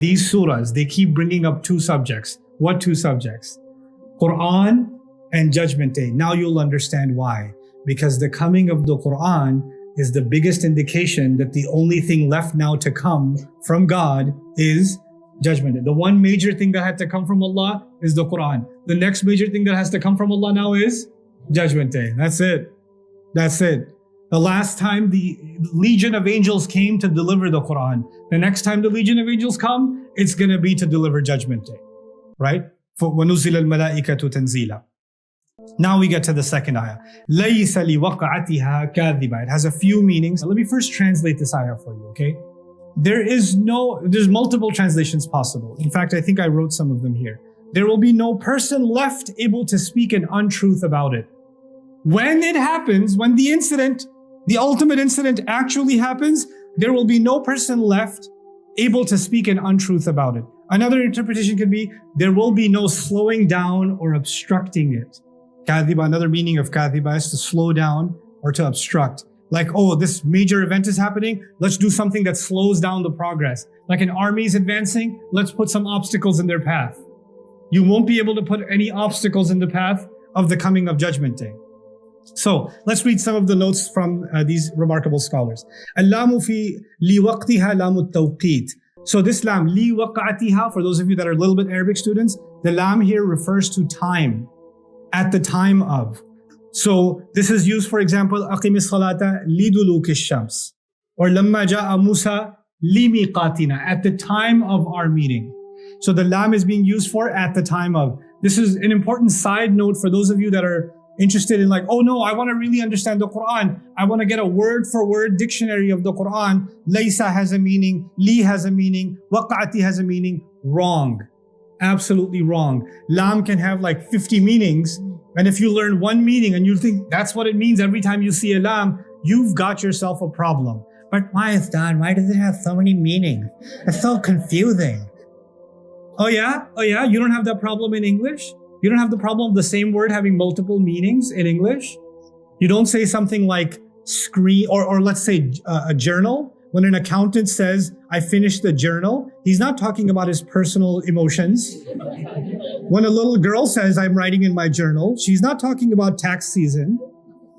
These surahs, they keep bringing up two subjects. What two subjects? Qur'an and Judgment Day. Now you'll understand why. Because the coming of the Qur'an is the biggest indication that the only thing left now to come from God is Judgment Day. The one major thing that had to come from Allah is the Qur'an. The next major thing that has to come from Allah now is Judgment Day. That's it. That's it. The last time the legion of angels came to deliver the Qur'an. The next time the legion of angels come, it's going to be to deliver Judgment Day. Right? وَنُزِّلَ الْمَلَائِكَةُ تَنزِيلًا. Now we get to the second ayah. لَيْسَ لِوَقْعَتِهَا كَاذِبًا. It has a few meanings. Let me first translate this ayah for you, okay? There's multiple translations possible. In fact, I think I wrote some of them here. There will be no person left able to speak an untruth about it. When it happens, when the incident, the ultimate incident actually happens, there will be no person left able to speak an untruth about it. Another interpretation could be, there will be no slowing down or obstructing it. Kadhiba, another meaning of kadhiba is to slow down or to obstruct. Like, oh, this major event is happening, let's do something that slows down the progress. Like an army is advancing, let's put some obstacles in their path. You won't be able to put any obstacles in the path of the coming of Judgment Day. So let's read some of the notes from these remarkable scholars. Al-lamu fi liwaqtiha lamu tawqit. So this lam, liwaqatiha, for those of you that are a little bit Arabic students, the lam here refers to time, at the time of. So this is used, for example, aqimis salata liduluki shams, or lamma ja'a Musa limiqatina, at the time of our meeting. So the lam is being used for at the time of. This is an important side note for those of you that are interested in like, oh no, I want to really understand the Qur'an. I want to get a word for word dictionary of the Qur'an. Laysa has a meaning, li has a meaning, waqa'ati has a meaning. Wrong. Absolutely wrong. Lam can have like 50 meanings. And if you learn one meaning and you think that's what it means every time you see a lam, you've got yourself a problem. But why is that? Why does it have so many meanings? It's so confusing. Oh yeah? Oh yeah? You don't have that problem in English? You don't have the problem of the same word having multiple meanings in English? You don't say something like screen, or let's say a journal. When an accountant says, I finished the journal, he's not talking about his personal emotions. When a little girl says, I'm writing in my journal, she's not talking about tax season.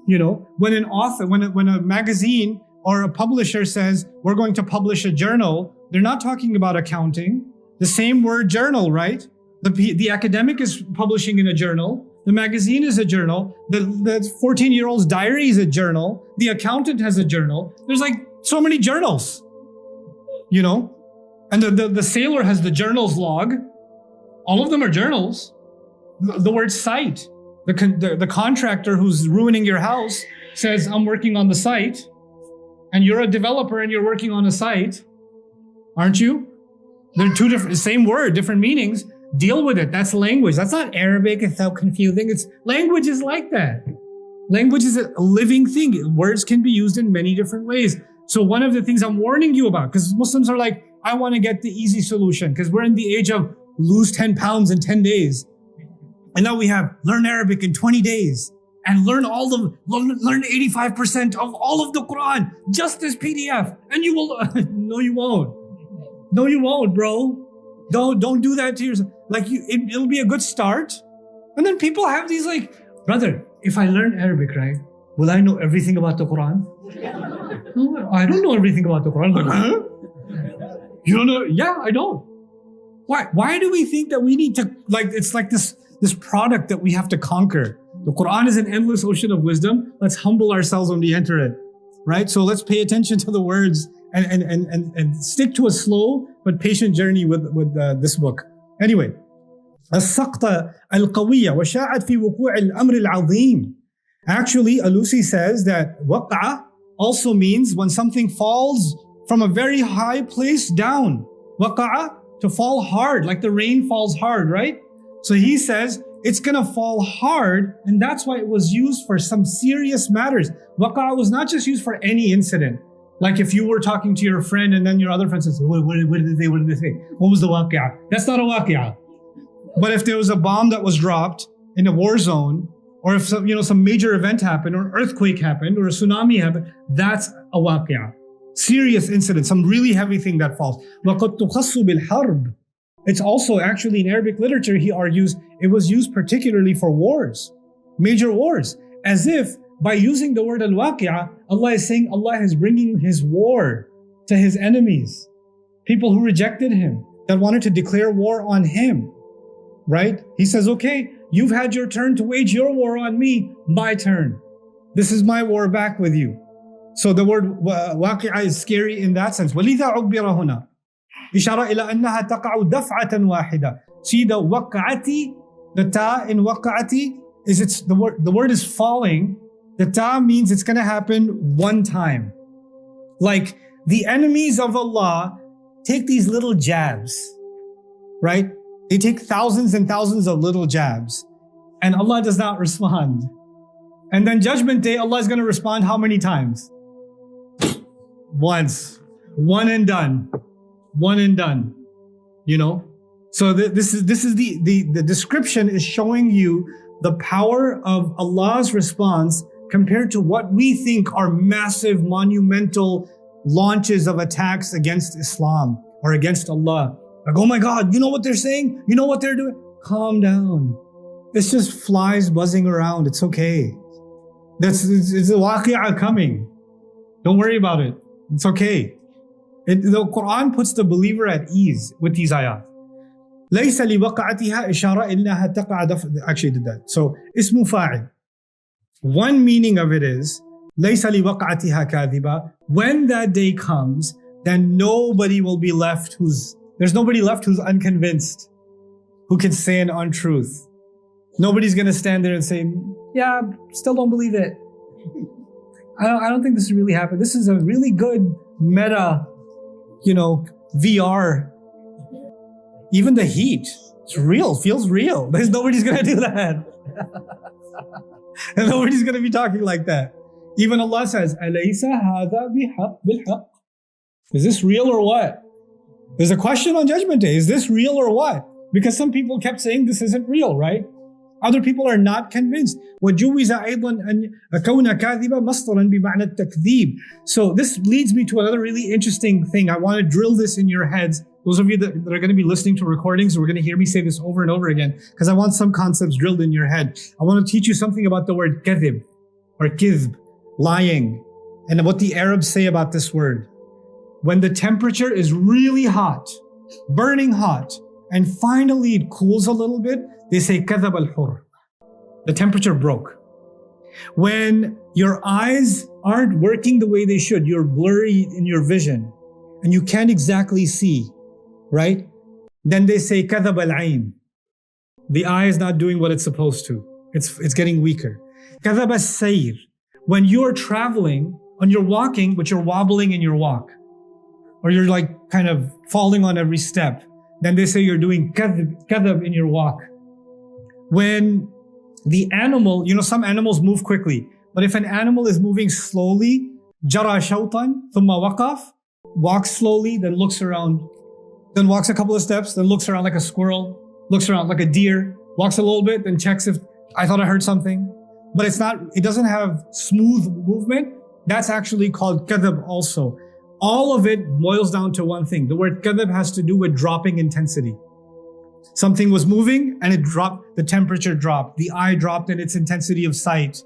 You know, when an author, when a magazine or a publisher says, we're going to publish a journal, they're not talking about accounting. The same word journal, right? The academic is publishing in a journal. The magazine is a journal. The 14-year-old's diary is a journal. The accountant has a journal. There's like so many journals, you know? And the sailor has the journal's log. All of them are journals. The word site. The contractor who's ruining your house says, I'm working on the site. And you're a developer and you're working on a site. Aren't you? They're two different, same word, different meanings. Deal with it. That's language. That's not Arabic. It's so confusing. Language is like that. Language is a living thing. Words can be used in many different ways. So one of the things I'm warning you about, because Muslims are like, I want to get the easy solution because we're in the age of lose 10 pounds in 10 days. And now we have learn Arabic in 20 days and learn 85% of all of the Qur'an, just as PDF. And you will, no, you won't. No, you won't, bro. Don't do that to yourself. Like it'll be a good start. And then people have these like, brother, if I learn Arabic, right, will I know everything about the Quran? No, I don't know everything about the Quran. Like, huh? You don't know? Yeah, I don't. Why do we think that we need to, like, it's like this product that we have to conquer? The Quran is an endless ocean of wisdom. Let's humble ourselves when we enter it, right? So let's pay attention to the words and stick to a slow but patient journey with this book. Anyway, السقطة القوية وشاعت في وقوع الأمر العظيم. Actually, Alusi says that waq'a also means when something falls from a very high place down. Waqa'a, to fall hard, like the rain falls hard, right? So he says it's gonna fall hard, and that's why it was used for some serious matters. Waqa'a was not just used for any incident. Like if you were talking to your friend and then your other friend says, what did they say? What did they say? What was the waqi'ah? That's not a waqi'ah. But if there was a bomb that was dropped in a war zone, or if some major event happened, or an earthquake happened, or a tsunami happened, that's a waqi'ah. Serious incident, some really heavy thing that falls. وَقَدْ تُخَصُّ بِالْحَرْبِ. It's also actually in Arabic literature, he argues, it was used particularly for wars, major wars. As if by using the word al-waqi'ah, Allah is saying Allah is bringing His war to His enemies. People who rejected Him, that wanted to declare war on Him, right? He says, okay, you've had your turn to wage your war on me, my turn. This is my war back with you. So the word waqi'ah is scary in that sense. وَلِذَا عُبِّرَ هُنَا إِشَارَ إِلَىٰ أَنَّهَا تَقَعُ دَفْعَةً وَاحِدَةً. See the waqa'ati, the ta in waqa'ati, is the word is falling. The ta means it's going to happen one time. Like the enemies of Allah take these little jabs, right? They take thousands and thousands of little jabs, and Allah does not respond. And then Judgment Day, Allah is going to respond how many times? Once. One and done. One and done. You know? So this is the description is showing you the power of Allah's response compared to what we think are massive, monumental launches of attacks against Islam or against Allah. Like, oh my God, you know what they're saying? You know what they're doing? Calm down. It's just flies buzzing around. It's okay. It's a waqi'ah coming. Don't worry about it. It's okay. The Qur'an puts the believer at ease with these ayat. لَيْسَ لِوَقَعَتِهَا إِشَارَةً إِلَّهَا تَقَعَ Actually did that. So, ismu fa'il. One meaning of it is, لَيْسَ لِوَقَعَتِهَا كَاذِبًا. When that day comes, then nobody will be left there's nobody left who's unconvinced, who can say an untruth. Nobody's going to stand there and say, yeah, still don't believe it. I don't think this really happened. This is a really good meta, VR. Even the heat, it's real, feels real. Nobody's going to do that. And nobody's going to be talking like that. Even Allah says, أَلَيْسَ هَذَا بِالْحَقِّ. Is this real or what? There's a question on Judgment Day. Is this real or what? Because some people kept saying this isn't real, right? Other people are not convinced. وَجُوِّزَ أَيْضًا أَنْ أَكَوْنَ كَاذِبًا مَصْدَرًا بِمَعْنَى التَّكْذِيبِ. So this leads me to another really interesting thing. I want to drill this in your heads. Those of you that are going to be listening to recordings, we're going to hear me say this over and over again, because I want some concepts drilled in your head. I want to teach you something about the word kadhib, or kizb, lying, and what the Arabs say about this word. When the temperature is really hot, burning hot, and finally it cools a little bit, they say kadhab al-hur. The temperature broke. When your eyes aren't working the way they should, you're blurry in your vision, and you can't exactly see, right? Then they say kadhab al-ayn. The eye is not doing what it's supposed to. It's getting weaker. Kadhab al-sayr. When you're traveling, when you're walking, but you're wobbling in your walk, or you're like kind of falling on every step, then they say you're doing kadhab in your walk. When the animal, some animals move quickly, but if an animal is moving slowly, jara shawtan thumma waqaf, walks slowly, then looks around, then walks a couple of steps, then looks around like a squirrel, looks around like a deer, walks a little bit, then checks if I thought I heard something. But it doesn't have smooth movement. That's actually called kadhab also. All of it boils down to one thing. The word kadhab has to do with dropping intensity. Something was moving and it dropped, the temperature dropped, the eye dropped in its intensity of sight.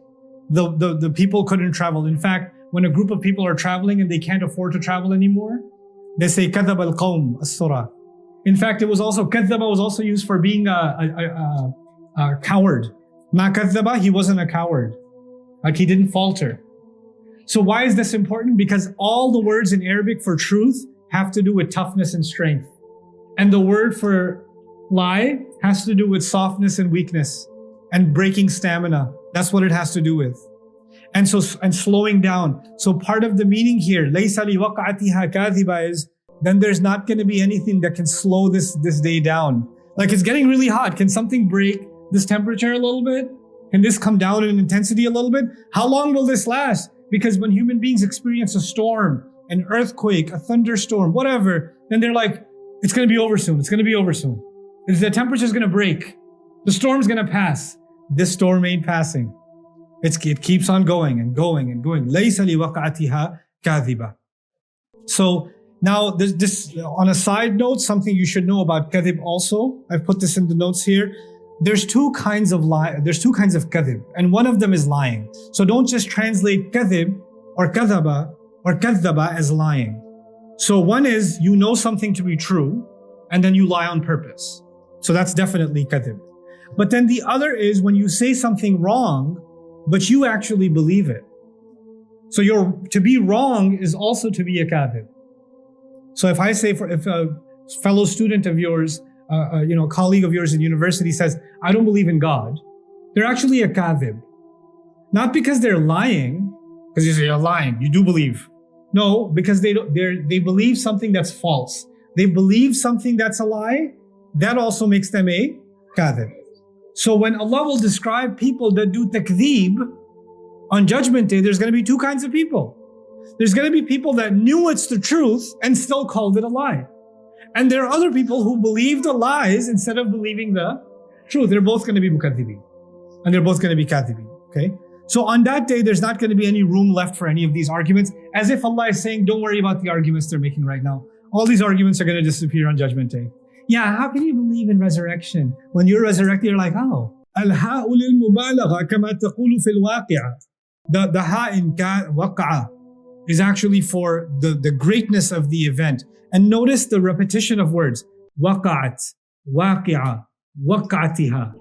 The people couldn't travel. In fact, when a group of people are traveling and they can't afford to travel anymore, they say kadhab al-qawm as-surah. In fact, kadhaba was also used for being a coward. Ma kadhaba, he wasn't a coward. Like he didn't falter. So why is this important? Because all the words in Arabic for truth have to do with toughness and strength. And the word for lie has to do with softness and weakness and breaking stamina. That's what it has to do with. And slowing down. So part of the meaning here, لَيْسَ لِوَقْعَتِهَا كَاذِبًا, is then there's not going to be anything that can slow this day down. Like it's getting really hot. Can something break this temperature a little bit? Can this come down in intensity a little bit? How long will this last? Because when human beings experience a storm, an earthquake, a thunderstorm, whatever, then they're like, it's going to be over soon. It's going to be over soon. The temperature's going to break. The storm's going to pass. This storm ain't passing. It keeps on going and going and going. لَيْسَ لِوَقْعَتِهَا كَاذِبًا. So now this on a side note, something you should know about kadhib also. I've put this in the notes here. There's two kinds of kadhib, and one of them is lying. So don't just translate kadhib or kadhaba as lying. So one is you know something to be true and then you lie on purpose. So that's definitely kadhib. But then the other is when you say something wrong, but you actually believe it. So to be wrong is also to be a kadhib. So if I say, if a fellow student of yours, colleague of yours in university says, I don't believe in God, they're actually a kadhib. Not because they're lying, because you say you're lying, you do believe. No, because they believe something that's false. They believe something that's a lie. That also makes them a kadhib. So when Allah will describe people that do takdeeb on Judgment Day, there's going to be two kinds of people. There's going to be people that knew it's the truth and still called it a lie. And there are other people who believe the lies instead of believing the truth. They're both going to be mukadhibin. And they're both going to be kadhibin. Okay? So on that day, there's not going to be any room left for any of these arguments, as if Allah is saying, don't worry about the arguments they're making right now. All these arguments are going to disappear on Judgment Day. Yeah, how can you believe in resurrection? When you're resurrected, you're like, oh. الهاء للمبالغة كما تقول في الواقعة. The ha in waqa'a is actually for the greatness of the event. And notice the repetition of words. Waqa'at, waqi'a, waqa'atiha.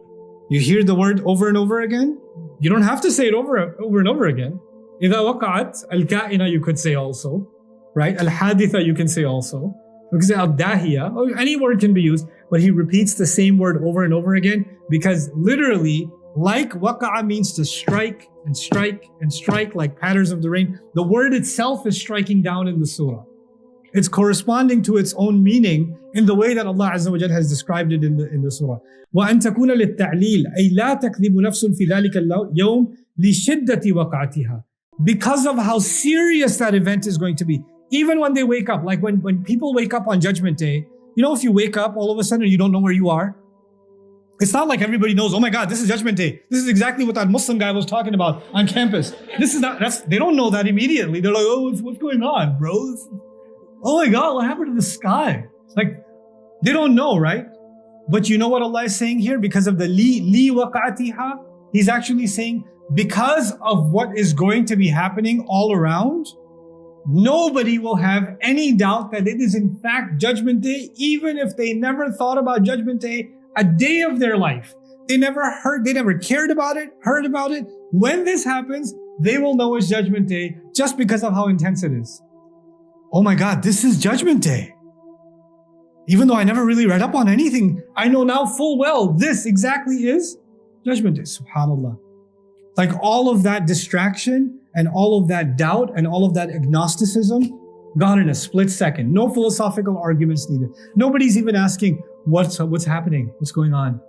You hear the word over and over again? You don't have to say it over and over again. إذا وقعت الكائنة you could say also. Right? Al-haditha you can say also. Because al-dahiya, any word can be used, but he repeats the same word over and over again because literally, like waqa'a means to strike and strike and strike like patterns of the rain. The word itself is striking down in the surah. It's corresponding to its own meaning in the way that Allah Azza wa Jal has described it in the surah. وَأَن تَكُونَ لِلتَّعْلِيلِ أي لا تكذب نفس في ذلك اليوم لشدة وقعتها. Because of how serious that event is going to be. Even when they wake up, like when people wake up on Judgment Day, if you wake up all of a sudden you don't know where you are. It's not like everybody knows, oh my God, this is Judgment Day. This is exactly what that Muslim guy was talking about on campus. They don't know that immediately. They're like, oh, what's going on, bro? Oh my God, what happened to the sky? Like, they don't know, right? But you know what Allah is saying here? Because of the li waqa'atiha, He's actually saying, because of what is going to be happening all around, nobody will have any doubt that it is in fact Judgment Day, even if they never thought about Judgment Day a day of their life. They never cared about it, heard about it. When this happens, they will know it's Judgment Day just because of how intense it is. Oh my God, this is Judgment Day. Even though I never really read up on anything, I know now full well this exactly is Judgment Day. SubhanAllah. Like all of that distraction and all of that doubt and all of that agnosticism gone in a split second. No philosophical arguments needed. Nobody's even asking what's happening, what's going on.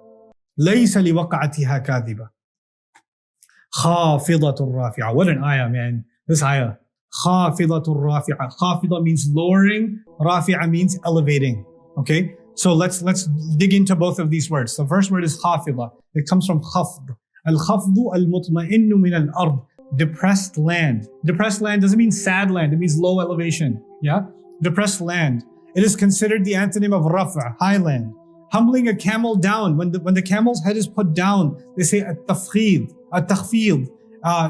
لَيْسَ لِوَقَعَتِهَا كَاذِبَةٌ خَافِضَةٌ رَافِعَةٌ. What an ayah, man. This ayah. خَافِضَةٌ رَافِعَةٌ. خَافِضَة means lowering. رَافِعَة means elevating. Okay? So let's dig into both of these words. The first word is خَافِضَة. It comes from خَفْض. الْخَفْضُ الْمُطْمَئِنُّ مِنَ الْأَرْضِ. Depressed land. Depressed land doesn't mean sad land. It means low elevation. Yeah? Depressed land. It is considered the antonym of rafa, high land. Humbling a camel down. When the camel's head is put down, they say at-tafkhid, at-takhfid.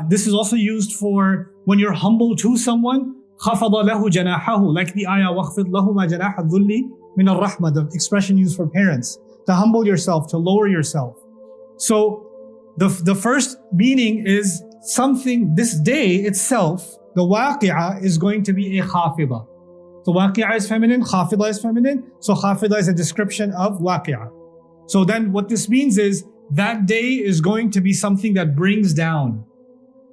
This is also used for when you're humble to someone. خَفَضَ لَهُ جَنَاحَهُ. Like the ayah, وَخْفِضْ لَهُمَا جَنَاحَ الذُّلِّ مِنَ الرَّحْمَةِ. The expression used for parents. To humble yourself, to lower yourself. So the first meaning is something, this day itself, the waqi'ah is going to be a khafidah. So waqi'ah is feminine, khafidah is feminine. So khafidah is a description of waqi'ah. So then what this means is that day is going to be something that brings down.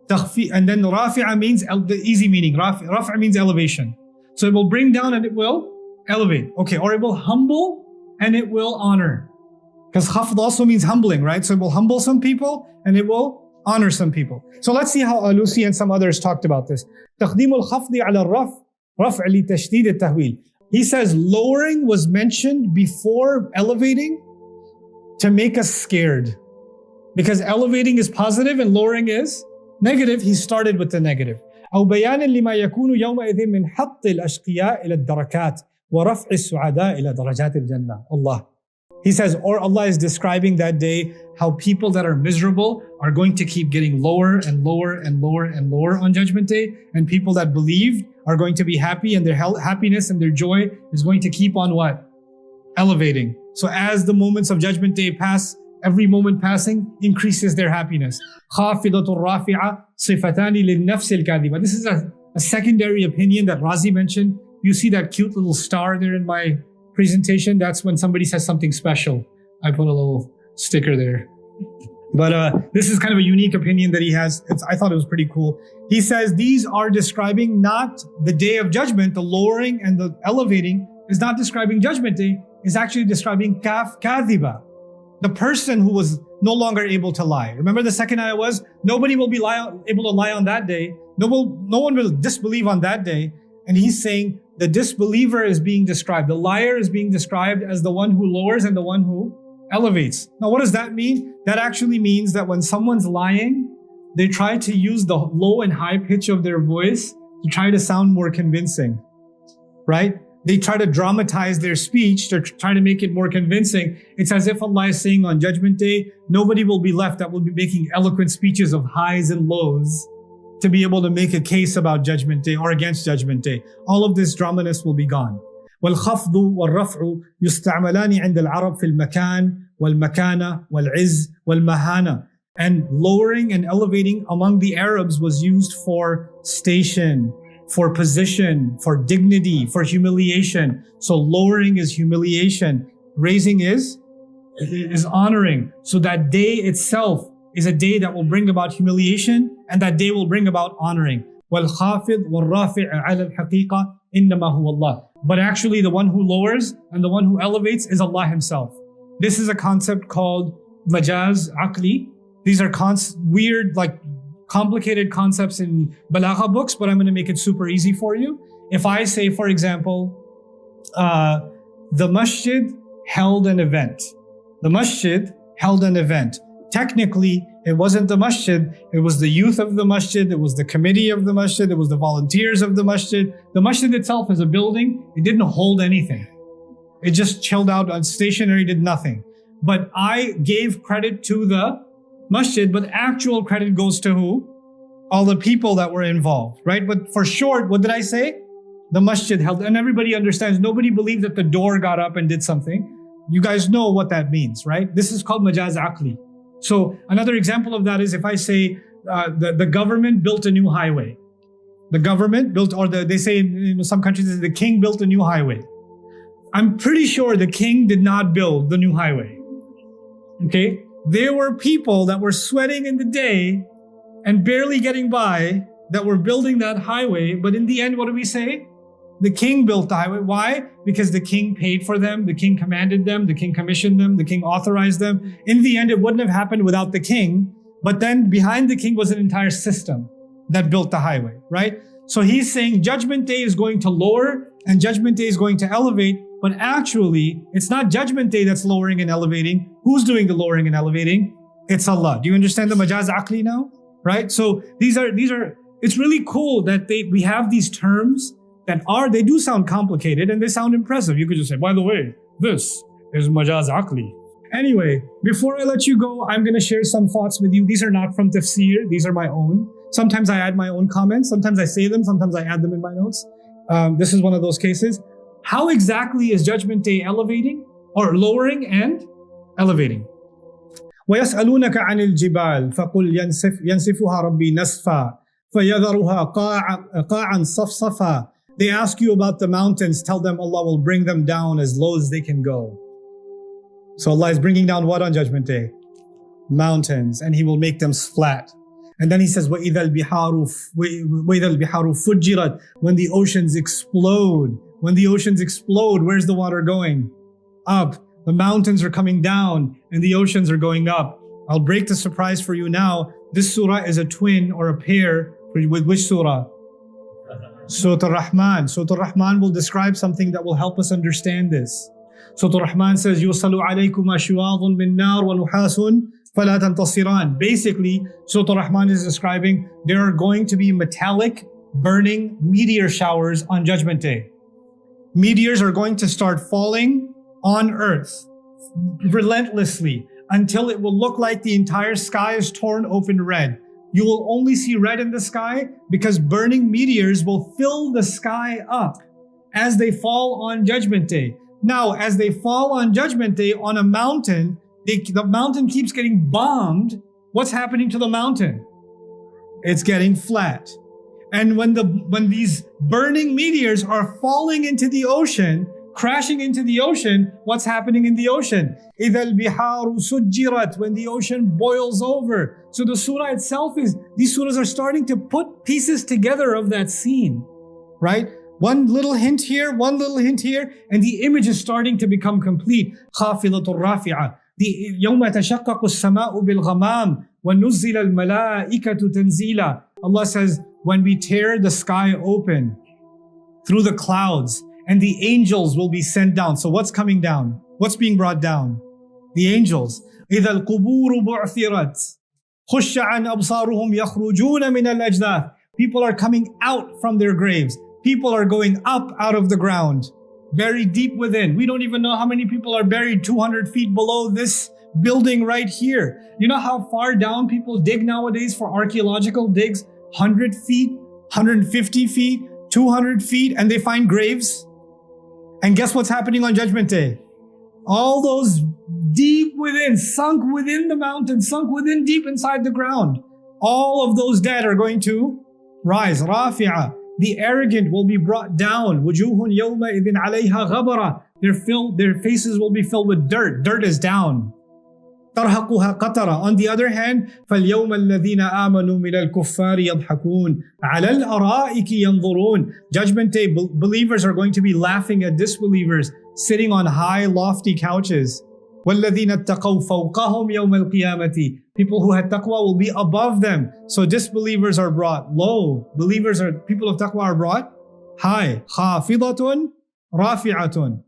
And then rafi'ah means the easy meaning. Rafi'ah means elevation. So it will bring down and it will elevate. Okay, or it will humble and it will honor. Because khafd also means humbling, right? So it will humble some people and it will honor some people. So let's see how Alusi and some others talked about this. تقديم الخفض على الرفع رفع لتشديد التهويل. He says lowering was mentioned before elevating to make us scared. Because elevating is positive and lowering is negative. He started with the negative. أو بيانا لما يكون يومئذ من حط الأشقياء إلى الدركات ورفع السعداء إلى درجات الجنة. Allah. He says, or Allah is describing that day how people that are miserable are going to keep getting lower and lower and lower and lower on Judgment Day, and people that believe are going to be happy, and their happiness and their joy is going to keep on what? Elevating. So as the moments of Judgment Day pass, every moment passing increases their happiness. خافضة رافعة صفتان للنفس الكاذبة. This is a secondary opinion that Razi mentioned. You see that cute little star there in my presentation? That's when somebody says something special. I put a little sticker there. But this is kind of a unique opinion that he has. I thought it was pretty cool. He says these are describing not the day of judgment. The lowering and the elevating is not describing Judgment Day. It's actually describing kadhiba, the person who was no longer able to lie. Remember the second ayah was, nobody will be able to lie on that day. No one will disbelieve on that day. And he's saying the disbeliever is being described. The liar is being described as the one who lowers and the one who elevates. Now, what does that mean? That actually means that when someone's lying, they try to use the low and high pitch of their voice to try to sound more convincing, right? They try to dramatize their speech to try to make it more convincing. It's as if Allah is saying on Judgment Day, nobody will be left that will be making eloquent speeches of highs and lows to be able to make a case about Judgment Day or against Judgment Day. All of this draminess will be gone. والخفض والرفع يستعملان عند العرب في المكان والمكانة والعز والمهانة. And lowering and elevating among the Arabs was used for station, for position, for dignity, for humiliation. So lowering is humiliation. Raising is honoring. So that day itself is a day that will bring about humiliation, and that day will bring about honoring. وَالْخَافِض وَالرَّافِعَ عَلَى الْحَقِيقَةِ إِنَّمَا هُوَ اللَّهِ. But actually the one who lowers and the one who elevates is Allah Himself. This is a concept called majaz aqli. These are weird, complicated concepts in balagha books, but I'm going to make it super easy for you. If I say, for example, the masjid held an event. The masjid held an event. Technically, it wasn't the masjid, it was the youth of the masjid, it was the committee of the masjid, it was the volunteers of the masjid. The masjid itself is a building, it didn't hold anything. It just chilled out on stationary, did nothing. But I gave credit to the masjid, but actual credit goes to who? All the people that were involved, right? But for short, what did I say? The masjid held, and everybody understands. Nobody believed that the door got up and did something. You guys know what that means, right? This is called majaz aqli. So another example of that is if I say the government built a new highway. The government built, or they say in some countries, the king built a new highway. I'm pretty sure the king did not build the new highway. Okay? There were people that were sweating in the day and barely getting by that were building that highway. But in the end, what do we say? The king built the highway. Why? Because the king paid for them, the king commanded them, the king commissioned them, the king authorized them. In the end, it wouldn't have happened without the king. But then behind the king was an entire system that built the highway, right? So he's saying Judgment Day is going to lower and Judgment Day is going to elevate. But actually, it's not Judgment Day that's lowering and elevating. Who's doing the lowering and elevating? It's Allah. Do you understand the majaz aqli now? Right? So these are, it's really cool that we have these terms that they do sound complicated and they sound impressive. You could just say, by the way, this is majaz aqli. Anyway, before I let you go, I'm going to share some thoughts with you. These are not from tafsir. These are my own. Sometimes I add my own comments. Sometimes I say them. Sometimes I add them in my notes. This is one of those cases. How exactly is Judgment Day elevating or lowering and elevating? وَيَسْأَلُونَكَ عَنِ الْجِبَالِ فَقُلْ يَنْسِفُهَا رَبِّي نَسْفًا فَيَذَرُهَا قَاعًا صَفْصَفًا. They ask you about the mountains. Tell them Allah will bring them down as low as they can go. So Allah is bringing down what on Judgment Day? Mountains, and He will make them flat. And then He says, وَإِذَا الْبِحَارُ فُجِّرَتْ. When the oceans explode. When the oceans explode, where's the water going? Up. The mountains are coming down and the oceans are going up. I'll break the surprise for you now. This surah is a twin or a pair with which surah? Surah Ar-Rahman. Surah Ar-Rahman will describe something that will help us understand this. Surah Ar-Rahman says, يُرْسَلُ عَلَيْكُمَا شِوَاظٌ مِّن نَّارٍ وَنُحَاسٌ فَلَا تَنْتَصِرَانِ. Basically, Surah Ar-Rahman is describing there are going to be metallic burning meteor showers on Judgment Day. Meteors are going to start falling on earth relentlessly until it will look like the entire sky is torn open red. You will only see red in the sky because burning meteors will fill the sky up as they fall on Judgment Day. Now, as they fall on Judgment Day on a mountain, the mountain keeps getting bombed. What's happening to the mountain? It's getting flat. And when these burning meteors are falling into the ocean, crashing into the ocean, what's happening in the ocean? إِذَا الْبِحَارُ سُجِّرَتْ, when the ocean boils over. So the surah itself these surahs are starting to put pieces together of that scene, right? One little hint here, and the image is starting to become complete. خَافِضَةٌ رَافِعَةٌ, يَوْمَ تَشَقَّقُ السَّمَاءُ بِالْغَمَامِ وَنُزِّلَ الْمَلَائِكَةُ تَنزِيلًا. Allah says, when we tear the sky open through the clouds, and the angels will be sent down. So what's coming down? What's being brought down? The angels. إِذَا الْقُبُورُ بُعْثِرَتْ خُشَّ عَنْ أَبْصَارُهُمْ يَخْرُجُونَ مِنَ الْأَجْدَاثِ. People are coming out from their graves. People are going up out of the ground, buried deep within. We don't even know how many people are buried 200 feet below this building right here. You know how far down people dig nowadays for archaeological digs? 100 feet, 150 feet, 200 feet, and they find graves. And guess what's happening on Judgment Day? All those deep within, sunk within the mountain, sunk within deep inside the ground, all of those dead are going to rise. Rafi'a. The arrogant will be brought down. وُجُوهٌ يَوْمَئِذٍ عَلَيْهَا غَبَرَةٌ. Their faces will be filled with dirt. Dirt is down. ترهقها قترة. On the other hand, فَالْيَوْمَ الَّذِينَ آمَنُوا مِنَ الْكُفَّارِ يَضْحَكُونَ عَلَى الْأَرَائِكِ يَنْظُرُونَ. Judgment Day, believers are going to be laughing at disbelievers, sitting on high, lofty couches. وَالَّذِينَ اتَّقَوْا فَوْقَهُمْ يَوْمَ الْقِيَامَةِ. People who had taqwa will be above them. So disbelievers are brought low. People of taqwa are brought high. خَافِضَةٌ رَافِعَةٌ.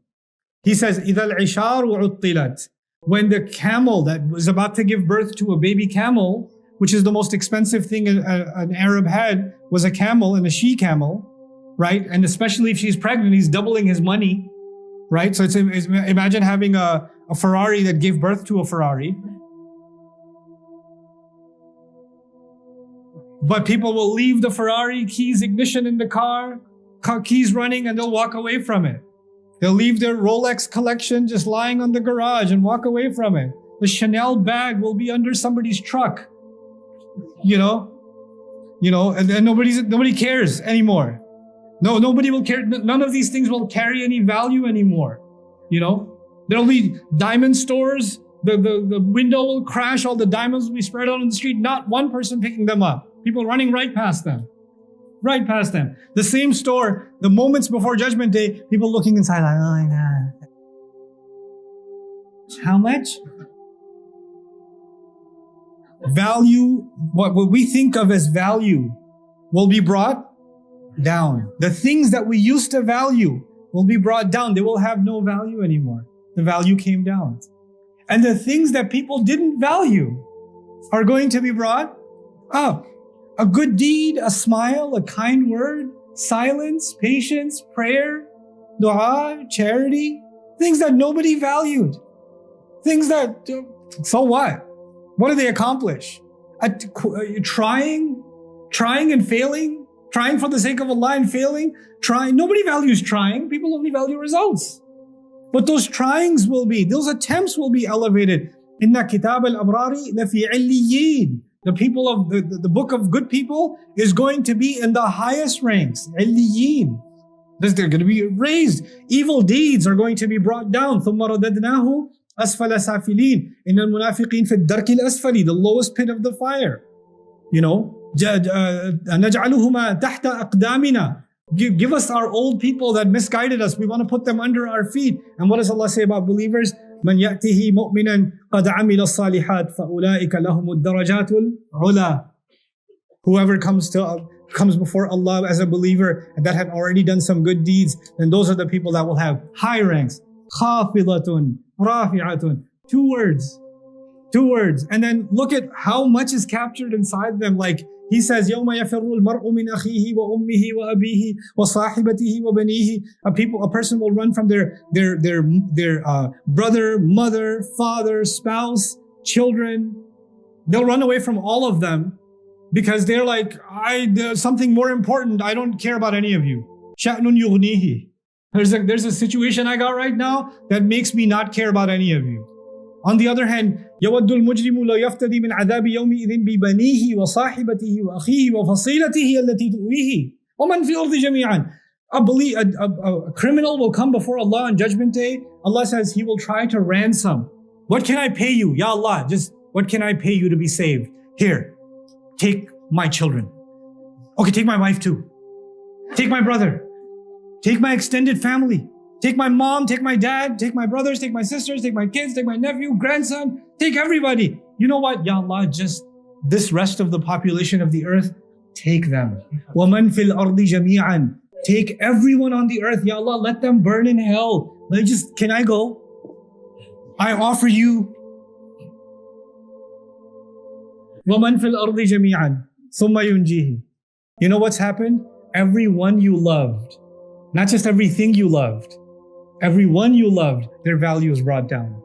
He says, إِذَا الْعِشَارُ عُطِّلَتْ. When the camel that was about to give birth to a baby camel, which is the most expensive thing an Arab had, was a camel and a she-camel, right? And especially if she's pregnant, he's doubling his money, right? So imagine having a Ferrari that gave birth to a Ferrari. But people will leave the Ferrari, keys, ignition in the car, keys running, and they'll walk away from it. They'll leave their Rolex collection just lying on the garage and walk away from it. The Chanel bag will be under somebody's truck. And nobody cares anymore. No, nobody will care. None of these things will carry any value anymore. There'll be diamond stores. The window will crash. All the diamonds will be spread out on the street. Not one person picking them up. People running right past them. Right past them. The same store, the moments before Judgment Day, people looking inside like, oh my God. How much? Value, what we think of as value, will be brought down. The things that we used to value will be brought down. They will have no value anymore. The value came down. And the things that people didn't value are going to be brought up. A good deed, a smile, a kind word, silence, patience, prayer, dua, charity, things that nobody valued. Things that, so what? What do they accomplish? Trying and failing, trying for the sake of Allah and failing, trying. Nobody values trying. People only value results. But those those attempts will be elevated. Inna kitab al-abrari lafi illiyin. The people of the book of good people is going to be in the highest ranks. Illiyin. They're going to be raised. Evil deeds are going to be brought down. ثُمَّ رَدَدْنَاهُ أَسْفَلَ سَافِلِينَ إِنَّ الْمُنَافِقِينَ فِي الدَّرْكِ الْأَسْفَلِ. The lowest pit of the fire. نَجْعَلُهُمَا تَحْتَ أَقْدَامِنَا. Give us our old people that misguided us. We want to put them under our feet. And what does Allah say about believers? مَنْ يَأْتِهِ مُؤْمِنًا قَدْ عَمِلَ الصَّالِحَاتِ فَأُولَٰئِكَ لَهُمُ الدَّرَجَاتُ الْعُلَى. Whoever comes before Allah as a believer and that had already done some good deeds, then those are the people that will have high ranks. خَافِضَةٌ رَافِعَةٌ. Two words. And then look at how much is captured inside them. Like He says, يَوْمَ يَفِرُّ الْمَرْءُ مِنْ أَخِيهِ وَأُمِّهِ وَأَبِيهِ وَصَاحِبَتِهِ وَبَنِيهِ. A person will run from their brother, mother, father, spouse, children. They'll run away from all of them because they're like, there's something more important. I don't care about any of you. شَأْنٌ يُغْنِيهِ. There's a situation I got right now that makes me not care about any of you. On the other hand, يَوَدُّ الْمُجْرِمُ لَا يَفْتَدِي مِنْ عَذَابِ يَوْمِئِذٍ بِبَنِيهِ وَصَاحِبَتِهِ وَأَخِيهِ وَفَصِيلَتِهِ الَّتِي تُؤْوِيهِ وَمَنْ فِي الْأَرْضِ جَمِيعًا. A criminal will come before Allah on Judgment Day. Allah says He will try to ransom. What can I pay you? Ya Allah, just what can I pay you to be saved? Here, take my children. Okay, take my wife too. Take my brother. Take my extended family. Take my mom, take my dad, take my brothers, take my sisters, take my kids, take my nephew, grandson, take everybody. You know what? Ya Allah, just this rest of the population of the earth, take them. وَمَنْ فِي الْأَرْضِ جَمِيعًا. Take everyone on the earth. Ya Allah, let them burn in hell. Can I go? I offer you. وَمَنْ فِي الْأَرْضِ جَمِيعًا ثُمَّ يُنْجِيهِ. You know what's happened? Everyone you loved, not just everything you loved, everyone you loved, their value is brought down.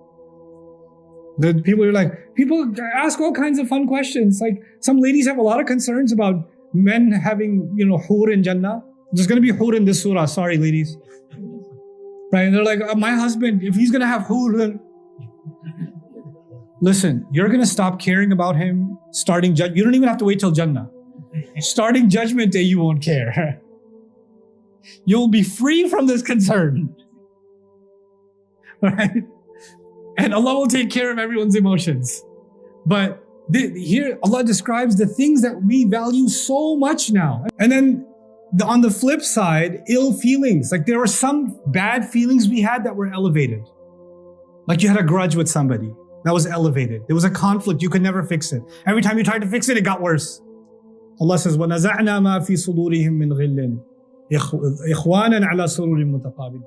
The people are like, people ask all kinds of fun questions. Like some ladies have a lot of concerns about men having, hur in Jannah. There's going to be hur in this surah. Sorry, ladies. Right? And they're like, my husband, if he's going to have hur, then... Listen, you're going to stop caring about him starting judgment. You don't even have to wait till Jannah. Starting Judgment Day, you won't care. You'll be free from this concern. Right? And Allah will take care of everyone's emotions. But here Allah describes the things that we value so much now. And then on the flip side, ill feelings. Like there were some bad feelings we had that were elevated. Like you had a grudge with somebody. That was elevated. There was a conflict. You could never fix it. Every time you tried to fix it, it got worse. Allah says, وَنَزَعْنَا مَا فِي صُدُورِهِم مِّنْ غِلٍّ إِخْوَانًا عَلَى سُرُرٍ مُتَقَابِلٍ.